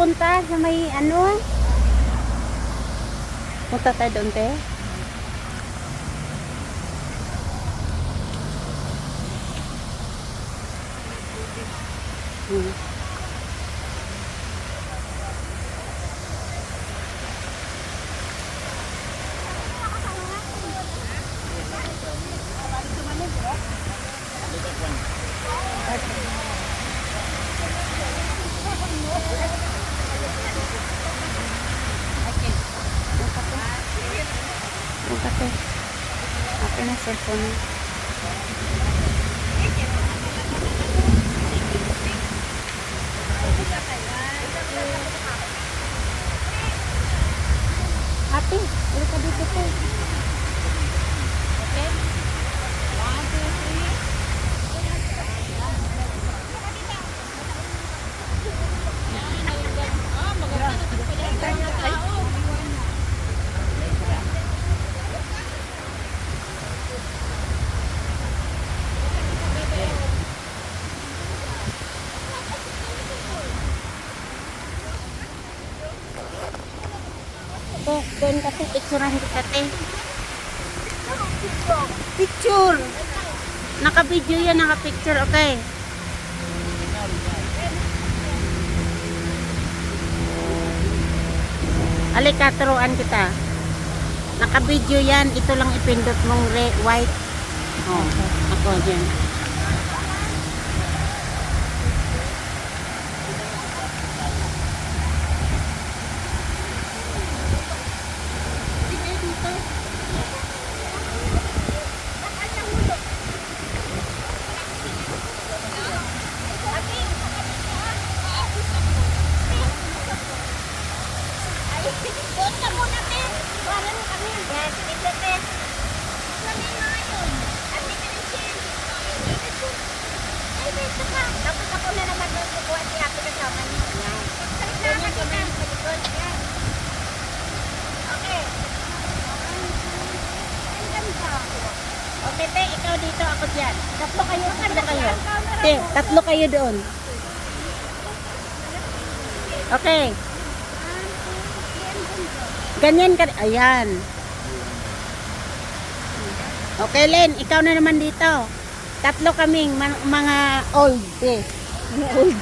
pupunta sa may ano? Punta tayo doon, te. Punta te. Akin na cellphone. Ate, ulit ka dito te. Okay? 1, 2, 3. Doon kasi picturean kita te. Picture. Naka-video yan, naka-picture, okay. Alika, turuan kita. Naka-video yan, ito lang ipindot mong white. Oh, ako dyan. Tapos ako na naman doon kukuha si Happy kasama niya. Ganyan kami sa likod. Okay. Ang ganda. Okay, te, ikaw dito, ako dyan. Tatlo kayo. Te, tatlo kayo doon. Okay. Ganyan ka. Ayan. Okay, Len, ikaw na naman dito. Tatlo kaming mga old. Eh. Mga old.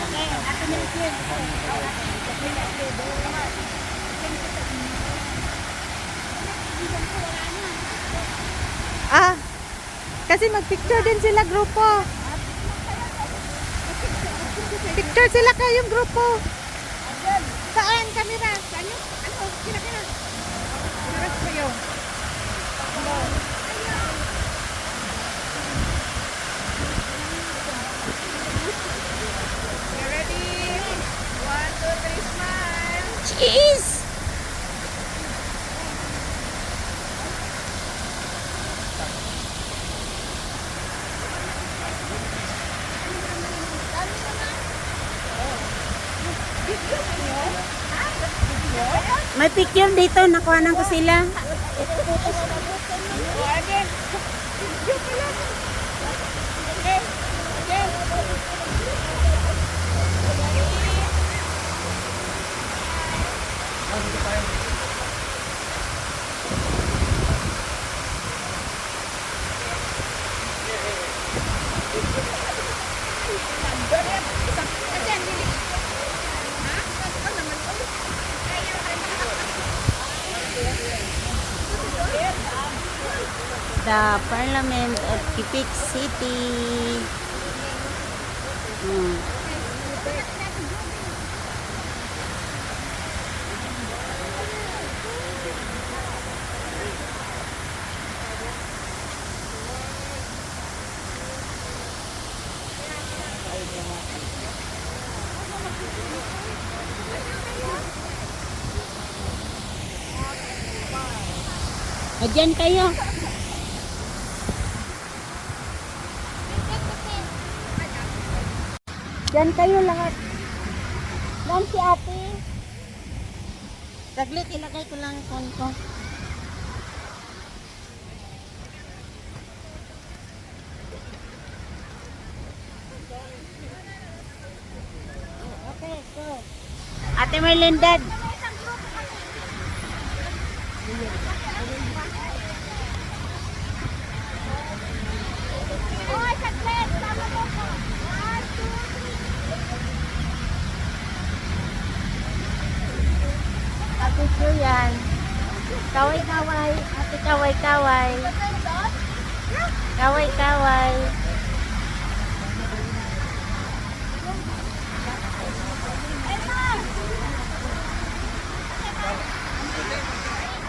Okay, ako na rin. Ah, kasi mag-picture din sila grupo. Picture sila kayong grupo. Saan kamera? Saan yung? Ano? Kina-kina. Harap kayo. Ready? 1, 2, 3, smile. Cheese! May picture dito, nakuhanan ko sila. The Parliament of Kipik City. O, dyan kayo. Dyan kayo lahat. Lang si ate. Saglit, ilagay ko lang yung phone ko. Okay, go. Ate Merlindad. Hoy, saglit! Tama mo ko! 1, 2, 3. Picture yan. Kaway-kaway. Ate kaway-kaway. Kaway-kaway.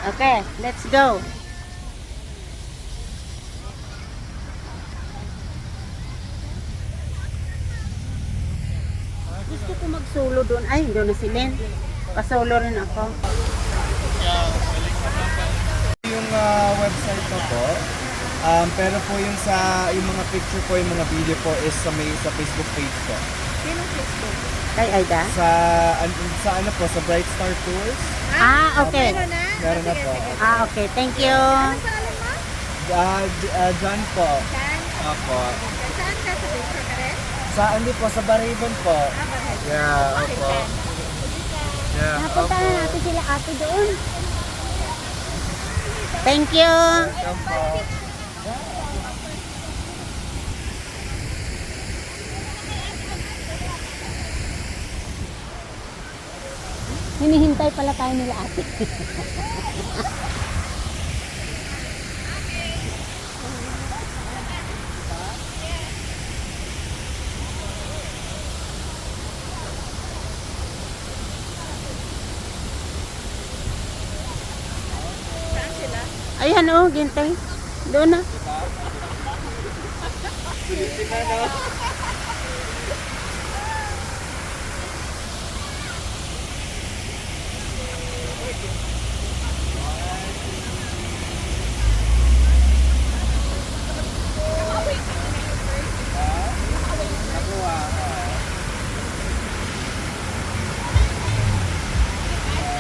Okay, let's go. Gusto ko mag-solo doon. Ay, doon na si Len. Pa-solo rin ako. Yung website ko po. Pero po yung yung mga picture po, yung mga video po is sa Facebook page ko. Kay Aida? Sa ano po, sa Bright Star Tours. Okay. Meron na? Meron na po. Okay. Thank you. Anong pangalan mo? John po. Dan? Opo. Saan ka? Sa picture ka rin? Hindi po, sa Baribon po. Bakit? Yeah, opo. Yeah, Napunta na natin sila ate doon. Thank you. Welcome po. Hinihintay pala tayo nila ate. Ayan oh, gintay. Doon na.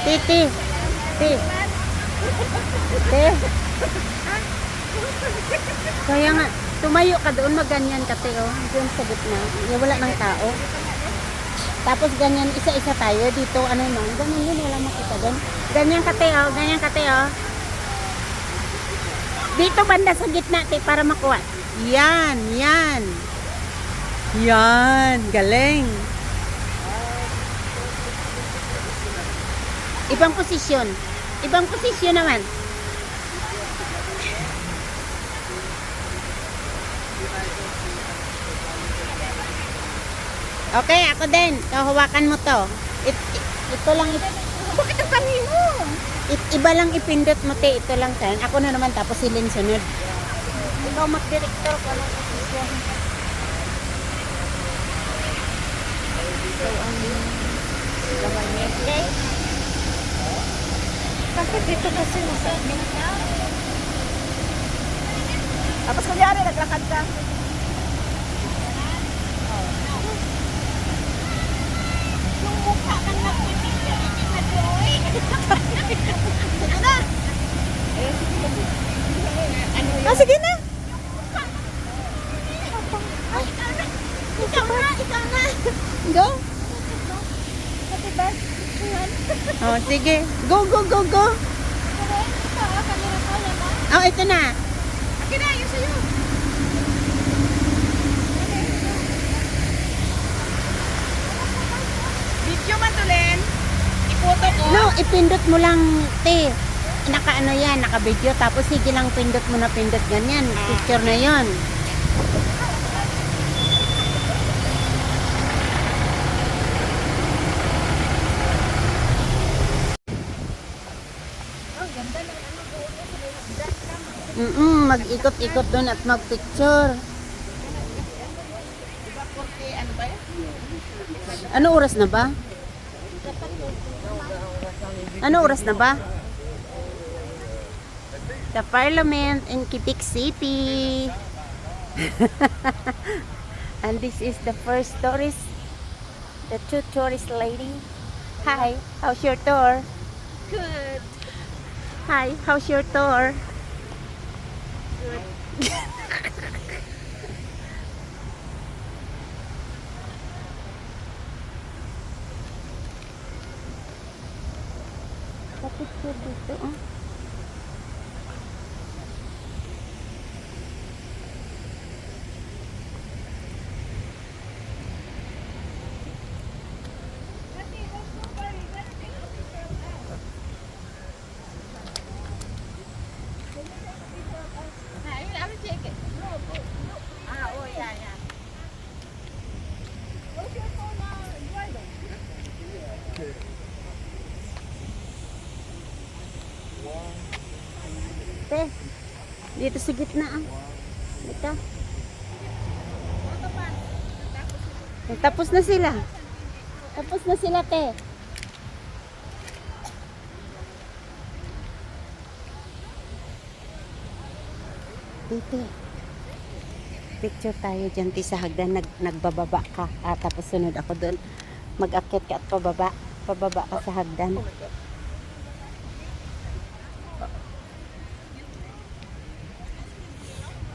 Titi. Kaya nga, tumayo ka doon, maganyan ka te, oh. Doon sa gitna. Wala ng tao. Tapos ganyan, isa-isa tayo dito, ano naman, ganyan yun, walang makita doon. Ganyan ka te, oh. Ganyan ka te, oh. Dito banda sa gitna, te, para makuha. Yan, yan. Yan, galing. Ibang posisyon. Ibang posisyon naman. Okay, ako din. Kahawakan mo to. Ito lang. Bakit ang kami mo? Iba lang ipindot mo, te. Ito lang sa'yo. Ako na naman tapos si Lynn sunod. Ikaw mag-director ko ng posisyon. So, ang government day. Bakit dito kasi masabi? Tapos kunyari, naglakad ka. Yung mukha kang nagpipicture, hindi na drawing. Sige na. Sige na. Ay, ikaw na. Ikaw na. Go. Happy birthday. Oh, sige. Go, go, go, go. Kamera ko, yan ba? Oh, ito na. Akin na, yung sa'yo. Video man to, Len. Ipoto ko. No, ipindot mo lang, te. Naka-ano yan, naka-video. Tapos sige lang, pindot mo na pindot ganyan. Picture na yon. Mag-ikot-ikot doon at mag-picture. Ano oras na ba? Ano oras na ba? The Parliament in Quebec City. And this is the first tourist. The two tourist lady. Hi, how's your tour? Good. Hi, how's your tour? Pa-picture dito, oh. Te, dito sa gitna, ah. Dito. Tapos na sila. Tapos na sila, te. Dito. Picture tayo dyan, te, sa hagdan. Nagbababa ka. Tapos sunod ako doon. Mag-akit ka at pababa. Pababa ka sa hagdan.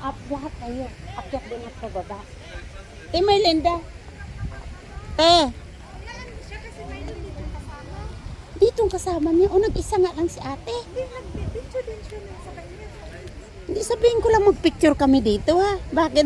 Up lahat tayo. Akyat din at pababa. Te, Merlinda. Te. Siya kasi may dito kasama. Ditong kasama niya. O, nag-isa nga lang si ate. Hindi, nag-picture din siya sa kanya. Hindi sabihin ko lang mag-picture kami dito, ha. Bakit?